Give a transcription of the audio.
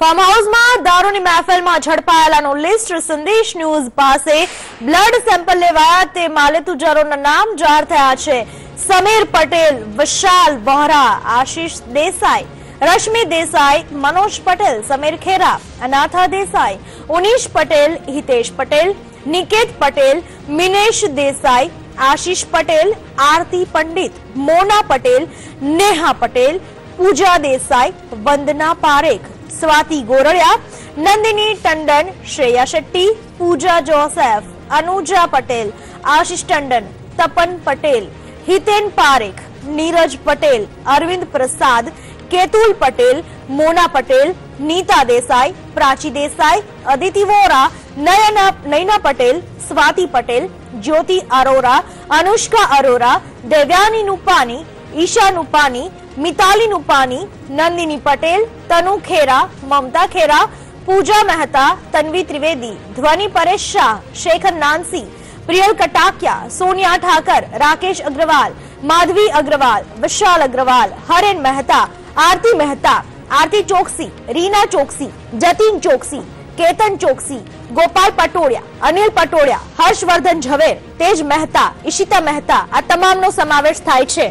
Farm હાઉસમાં દારૂની મહેફિલમાં ઝડપાયેલાનો list સંદેશ ન્યૂઝ પાસે બ્લડ સેમ્પલ લેવાયા તે માલેતુજારોના નામ જાહેર થયા છે। સમીર પટેલ, વિશાલ વોહરા, આશીષ દેસાઈ, રશ્મિ દેસાઈ, મનોજ પટેલ, સમીર ખેરા, અનાથા દેસાઈ, ઉનીશ પટેલ, હિતેશ પટેલ, નિકેત પટેલ, મિનેશ દેસાઈ, આશીષ પટેલ, આરતી પંડિત, મોના પટેલ, નેહા પટેલ, પૂજા દેસાઈ, વંદના પારેખ, स्वाति गोरड़िया, नंदिनी टंडन, श्रेया शेट्टी, पूजा जोसेफ, अनुजा पटेल, आशीष टंडन, तपन पटेल, हितेन पारेख, नीरज पटेल, अरविंद प्रसाद, केतुल पटेल, मोना पटेल, नीता देसाई, प्राची देसाई, अदिति वोरा, नयना पटेल, स्वाति पटेल, ज्योति अरोरा, अनुष्का अरोरा, देव्यानी नुपानी, ईशा नुपानी, मिताली नुपानी, नंदिनी पटेल, तनु खेरा, ममता खेरा, पूजा मेहता, तन्वी त्रिवेदी, ध्वनि परेश शाह, शेखर नानसी, प्रियल कटाकिया, सोनिया ठाकर, राकेश अग्रवाल, माधवी अग्रवाल, विशाल अग्रवाल, हरेन मेहता, आरती मेहता, आरती चौकसी, रीना चौकसी, जतीन चौकसी, केतन चौकसी, गोपाल पटोड़िया, अनिल पटोड़िया, हर्षवर्धन झवेर, तेज मेहता, ईशिता मेहता आ तमामनो समावेश थाय छे।